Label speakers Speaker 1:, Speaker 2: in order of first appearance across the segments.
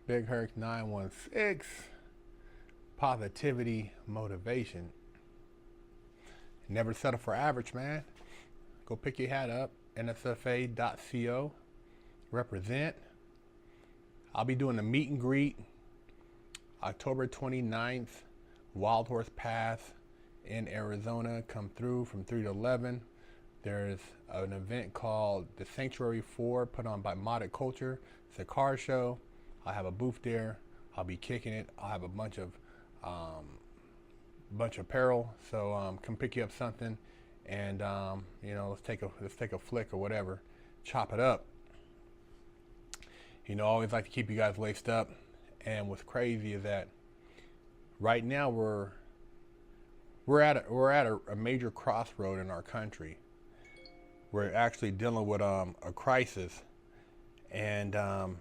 Speaker 1: Big Herc 916. Positivity, motivation. Never settle for average, man. Go pick your hat up. nsfa.co. Represent. I'll be doing a meet and greet October 29th, Wild Horse Pass in Arizona. Come through from 3 to 11. There's an event called the Sanctuary 4 put on by Modded Culture. It's a car show. I'll have a booth there. I'll be kicking it. I'll have a bunch of apparel. So come pick you up something, and let's take a flick or whatever, chop it up. I always like to keep you guys laced up. And what's crazy is that right now we're at a major crossroad in our country. We're actually dealing with a crisis, and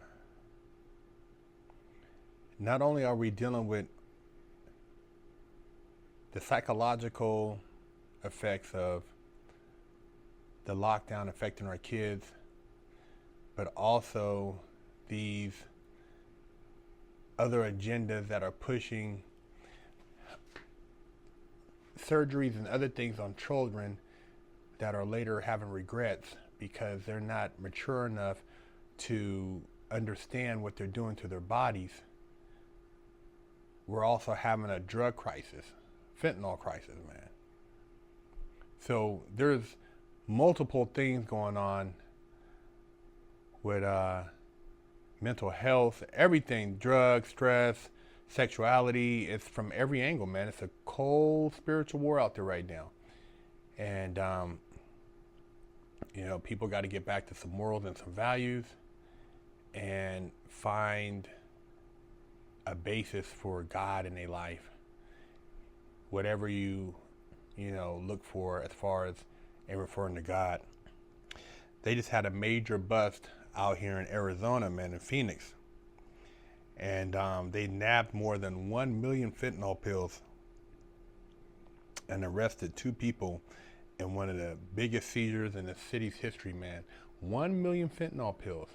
Speaker 1: not only are we dealing with the psychological effects of the lockdown affecting our kids, but also these other agendas that are pushing surgeries and other things on children that are later having regrets because they're not mature enough to understand what they're doing to their bodies. We're also having a drug crisis, fentanyl crisis, man. So there's multiple things going on with mental health, everything, drugs, stress, sexuality. It's from every angle, man. It's a cold spiritual war out there right now. And, people got to get back to some morals and some values and find a basis for God in their life. Whatever you look for as far as in referring to God. They just had a major bust out here in Arizona, man, in Phoenix. And they nabbed more than 1 million fentanyl pills and arrested 2 people in one of the biggest seizures in the city's history, man. 1 million fentanyl pills.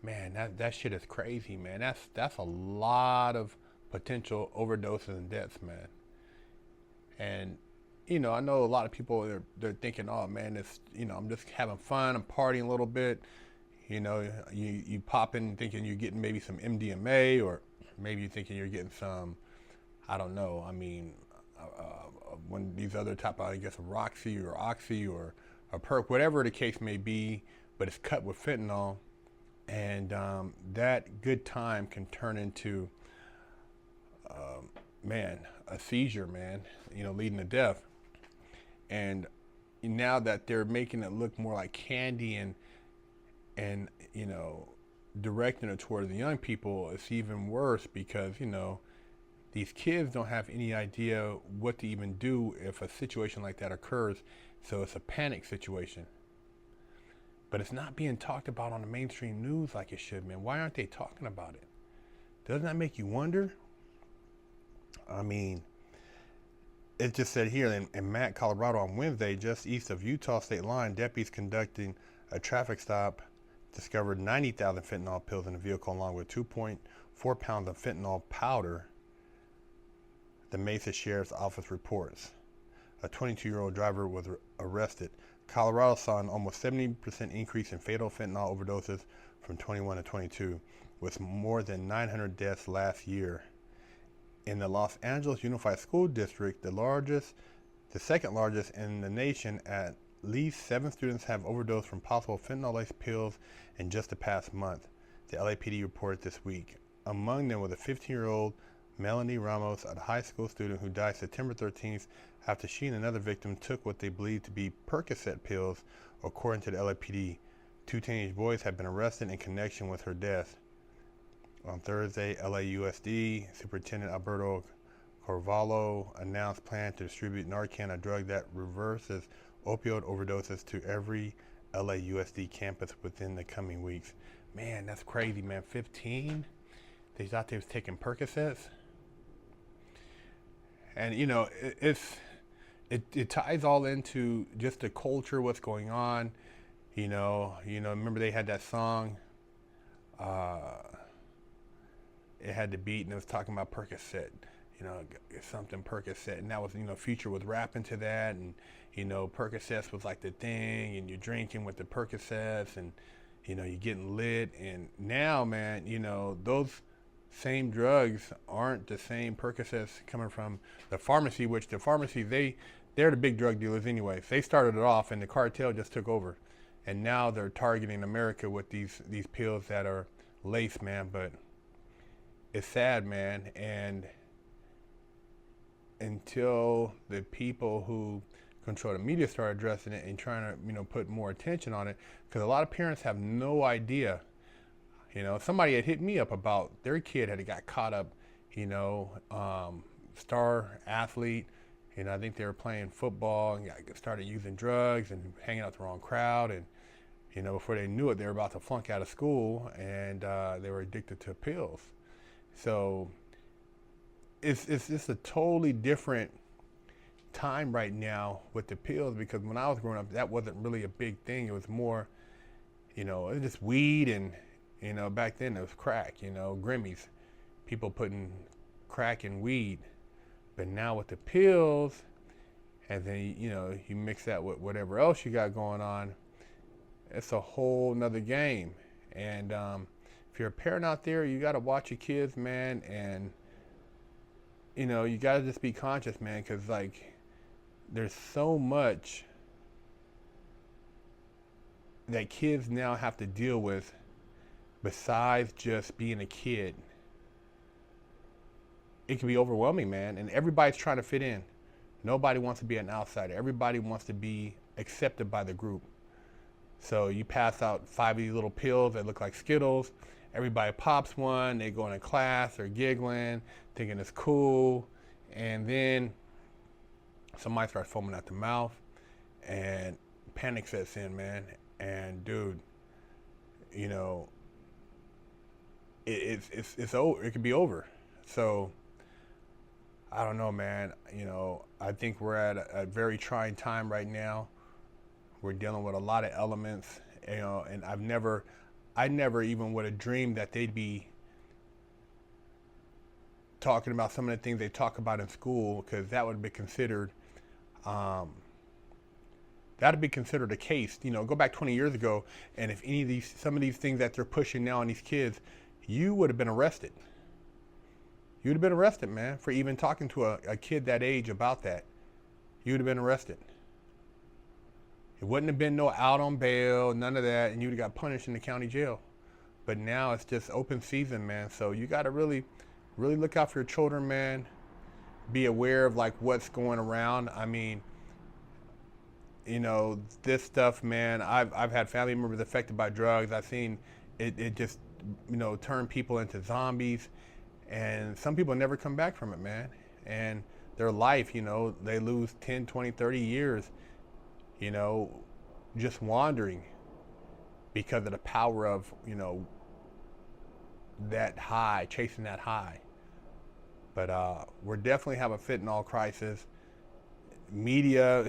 Speaker 1: Man, that shit is crazy, man. That's a lot of potential overdoses and deaths, man. And I know a lot of people they're thinking, oh man, it's I'm just having fun, I'm partying a little bit. You pop in thinking you're getting maybe some MDMA, or maybe you're thinking you're getting some, I don't know. I mean, one of these other type of, I guess, of Roxy or Oxy or a perk, whatever the case may be, but it's cut with fentanyl, and that good time can turn into, a seizure, man. Leading to death. And now that they're making it look more like candy and directing it toward the young people, it's even worse because these kids don't have any idea what to even do if a situation like that occurs. So it's a panic situation. But it's not being talked about on the mainstream news like it should, man. Why aren't they talking about it? Doesn't that make you wonder? I mean, it just said here in Matt, Colorado on Wednesday, just east of Utah state line, deputies conducting a traffic stop discovered 90,000 fentanyl pills in the vehicle along with 2.4 pounds of fentanyl powder, the Mesa Sheriff's Office reports. A 22-year-old driver was arrested. Colorado saw an almost 70% increase in fatal fentanyl overdoses from 21 to 22, with more than 900 deaths last year. In the Los Angeles Unified School District, the second largest in the nation, at least 7 students have overdosed from possible fentanyl-laced pills in just the past month, the LAPD reported this week. Among them was a 15-year-old Melanie Ramos, a high school student who died September 13th after she and another victim took what they believed to be Percocet pills, according to the LAPD. 2 teenage boys have been arrested in connection with her death. On Thursday, LAUSD Superintendent Alberto Carvalho announced plans to distribute Narcan, a drug that reverses opioid overdoses, to every LAUSD campus within the coming weeks. Man, that's crazy, man. 15? They thought they was taking Percocets? And it ties all into just the culture, what's going on. Remember they had that song, it had the beat, and it was talking about Percocet, something Percocet, and that was, Future was rapping to that, and Percocets was like the thing, and you're drinking with the Percocets, and you're getting lit, and now, man, those same drugs aren't the same Percocets coming from the pharmacy, which the pharmacy, they're the big drug dealers anyways. They started it off, and the cartel just took over, and now they're targeting America with these pills that are laced, man. But it's sad, man, and until the people who control the media start addressing it and trying to, put more attention on it, because a lot of parents have no idea. Somebody had hit me up about their kid had got caught up, star athlete, I think they were playing football and started using drugs and hanging out the wrong crowd, and before they knew it, they were about to flunk out of school, and they were addicted to pills. So it's just a totally different time right now with the pills, because when I was growing up, that wasn't really a big thing. It was more, it was just weed, and back then it was crack, Grimmies, people putting crack in weed. But now with the pills, and then you mix that with whatever else you got going on, it's a whole nother game. And if you're a parent out there, you got to watch your kids, man, and you got to just be conscious, man, because there's so much that kids now have to deal with besides just being a kid. It can be overwhelming, man, and everybody's trying to fit in. Nobody wants to be an outsider. Everybody wants to be accepted by the group. So you pass out 5 of these little pills that look like Skittles. Everybody pops one. They go into class. They're giggling, thinking it's cool. And then somebody starts foaming at the mouth, and panic sets in, man. And dude, it's over. It could be over. So I don't know, man. I think we're at a very trying time right now. We're dealing with a lot of elements, and I never even would have dreamed that they'd be talking about some of the things they talk about in school, because that would be considered, that'd be considered a case. Go back 20 years ago, and if some of these things that they're pushing now on these kids, you would have been arrested. You'd have been arrested, man, for even talking to a kid that age about that. You would have been arrested. It wouldn't have been no out on bail, none of that, and you would have got punished in the county jail. But now it's just open season, man. So you got to really, really look out for your children, man. Be aware of what's going around. I mean, this stuff, man. I've had family members affected by drugs. I've seen it just, turn people into zombies. And some people never come back from it, man. And their life, they lose 10, 20, 30 years, just wandering because of the power of, that high, chasing that high. But we're definitely having a fentanyl crisis. Media,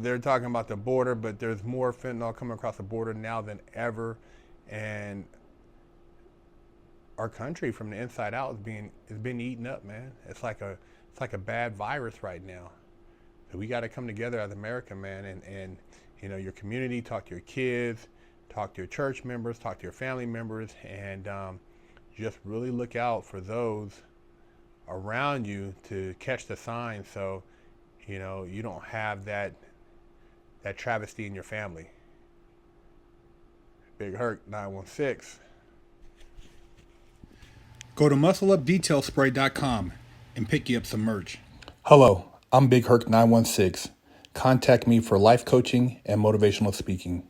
Speaker 1: they're talking about the border, but there's more fentanyl coming across the border now than ever. And our country from the inside out is being eaten up, man. It's like a bad virus right now. So we got to come together as America, man, and your community, talk to your kids, talk to your church members, talk to your family members, and just really look out for those around you to catch the signs, so you don't have that travesty in your family. Big Herc 916.
Speaker 2: Go to muscleupdetailspray.com and pick you up some merch.
Speaker 1: Hello, I'm Big Herc 916. Contact me for life coaching and motivational speaking.